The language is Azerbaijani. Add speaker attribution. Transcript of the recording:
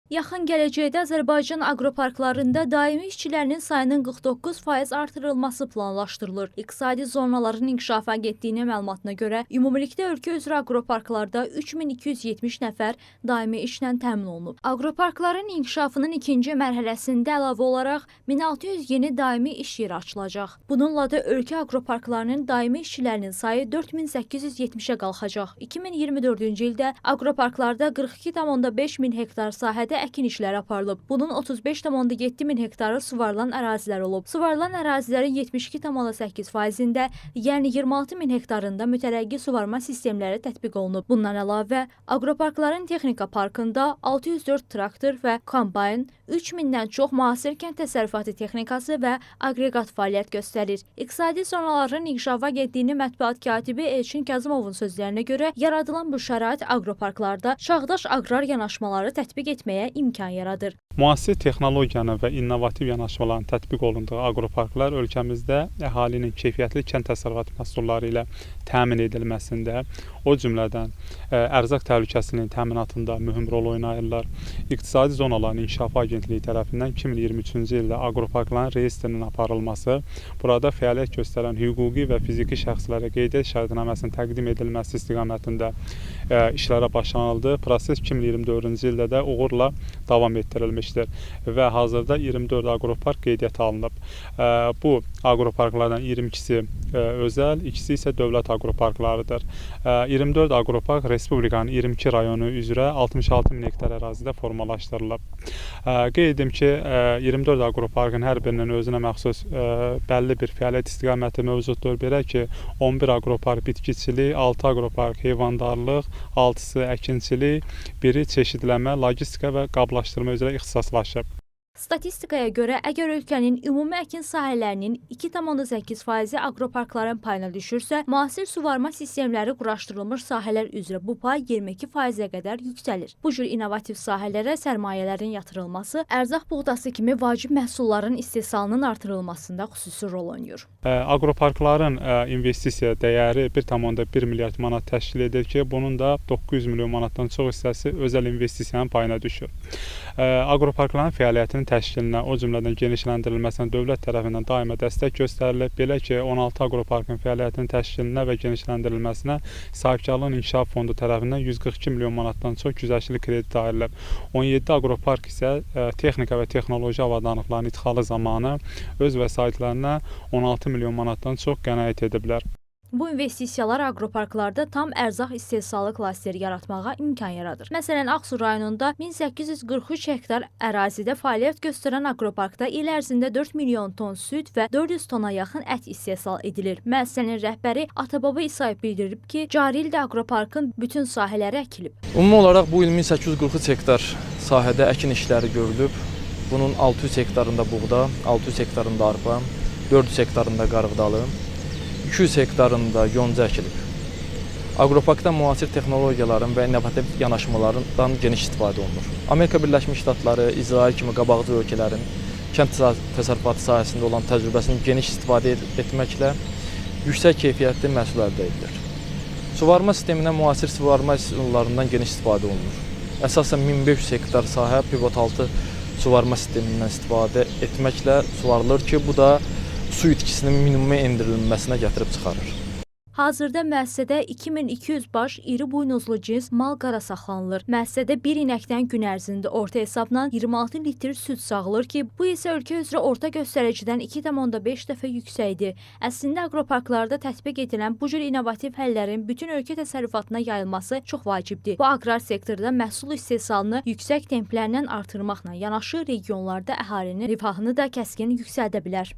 Speaker 1: Yaxın gələcəkdə Azərbaycan aqroparklarında daimi işçilərinin sayının 49% artırılması planlaşdırılır. İqtisadi zonaların İnkişaf Agentliyinin məlumatına görə, ümumilikdə ölkə üzrə aqroparklarda 3270 nəfər daimi işlə təmin olunub. Aqroparkların inkişafının ikinci mərhələsində əlavə olaraq 1600 yeni daimi iş yeri açılacaq. Bununla da ölkə aqroparklarının daimi işçilərinin sayı 4870-ə qalxacaq. 2024-cü ildə aqroparklarda 42,5 min hektar sahədə əkin işləri aparılıb. Bunun 35,7 min hektarı suvarılan ərazilər olub. Suvarılan ərazilərin 72,8%-də, yəni 26 min hektarında mütərəqqi suvarma sistemləri tətbiq olunub. Bundan əlavə, aqroparkların texnika parkında 604 traktor və kombayn, 3000-dən çox müasir kənd təsərrüfatı texnikası və aqreqat fəaliyyət göstərir. İqtisadi zonaların İnkişaf Agentliyinin mətbuat katibi Elçin Kazımovun sözlərinə görə, yaradılan bu şərait aqroparklarda çağdaş aqrar yanaşmaları tətbiq etməyə imkan yaradır.
Speaker 2: Müasir texnologiyanın və innovativ yanaşmaların tətbiq olunduğu aqroparklar ölkəmizdə əhalinin keyfiyyətli kənd təsərrüfatı məhsulları ilə təmin edilməsində, o cümlədən ərzaq təhlükəsizliyinin təminatında mühüm rol oynayırlar. İqtisadi zonaların İnkişaf Agentliyi tərəfindən 2023-cü ildə aqroparkların reyestrinin aparılması, burada fəaliyyət göstərən hüquqi və fiziki şəxslərə qeydiyyat şərtnaməsinin təqdim edilməsi istiqamətində işlərə başlanıldı. Proses 2024-cü ildə də uğurla davam etdirilmişdir və hazırda 24 aqropark qeydiyyata alınıb. Bu aqroparklardan 22-si özəl, ikisi isə dövlət aqroparklarıdır. 24 aqropark Respublikanın 22 rayonu üzrə 66 min hektar ərazidə formalaşdırılıb. Qeyd edim ki, 24 aqroparkın hər birinin özünə məxsus bəlli bir fəaliyyət istiqaməti mövcuddur. Belə ki, 11 aqropark bitkiçilik, 6 aqropark heyvandarlıq, 6-sı əkinçilik, biri çeşidləmə, logistika və qablaşdırma üzrə ixtisaslaşıb.
Speaker 1: Statistikaya görə, əgər ölkənin ümumi əkin sahələrinin 2,8%-i aqroparkların payına düşürsə, müasir suvarma sistemləri quraşdırılmış sahələr üzrə bu pay 22%-ə qədər yüksəlir. Bu cür innovativ sahələrə sərmayələrin yatırılması, ərzaq buğdası kimi vacib məhsulların istehsalının artırılmasında xüsusi rol oynayır.
Speaker 2: Aqroparkların investisiya dəyəri 1,1 milyard manat təşkil edir ki, bunun da 900 milyon manatdan çox hissəsi özəl investisiyanın payına düşür. Aqroparkların fəaliyyətinin təşkilinə, o cümlədən genişləndirilməsinə dövlət tərəfindən daima dəstək göstərilib. Belə ki, 16 aqroparkın fəaliyyətinin təşkilinə və genişləndirilməsinə Sahibkarlığın İnkişaf Fondu tərəfindən 142 milyon manatdan çox güzəştli kredit ayrılıb. 17 aqropark isə texnika və texnoloji avadanlıqların idxalı zamanı öz vəsaitlərinə 16 milyon manatdan çox qənaət ediblər.
Speaker 1: Bu investisiyalar aqroparklarda tam ərzaq istehsalı klasteri yaratmağa imkan yaradır. Məsələn, Ağsu rayonunda 1843 hektar ərazidə fəaliyyət göstərən aqroparkda il ərzində 4 milyon ton süd və 400 tona yaxın ət istehsal edilir. Müəssisənin rəhbəri Atababa İsayev bildirib ki, cari ildə aqroparkın bütün sahələri əkilib.
Speaker 3: Ümumi olaraq bu il 1843 hektar sahədə əkin işləri görülüb. Bunun 600 hektarında buğda, 600 hektarında arpa, 400 hektarında qarğıdalı, 200 hektarında yonca əkilib. Aqroparkda müasir texnologiyaların və innovativ yanaşmalarından geniş istifadə olunur. Amerika Birləşmiş Ştatları, İsrail kimi qabaqcıl ölkələrin kənd təsərrüfatı sahəsində olan təcrübəsini geniş istifadə etməklə yüksək keyfiyyətli məhsul əldə edilir. Suvarma sisteminə müasir suvarma üsullarından geniş istifadə olunur. Əsasən 1500 hektar sahə pivot altı suvarma sistemindən istifadə etməklə suvarılır ki, bu da su itkisinin minimuma endirilməsinə gətirib çıxarır.
Speaker 1: Hazırda müəssisədə 2200 baş iri buynuzlu cins mal qara saxlanılır. Müəssisədə bir inəkdən gün ərzində orta hesabla 26 litr süd sağılır ki, bu isə ölkə üzrə orta göstəricidən 2,5 dəfə yüksəkdir. Əslində aqroparklarda tətbiq edilən bu cür innovativ həllərin bütün ölkə təsərrüfatına yayılması çox vacibdir. Bu aqrar sektorda məhsul istehsalını yüksək templərlə artırmaqla yanaşı regionlarda əhalinin rifahını da kəskin yüksəldə bilər.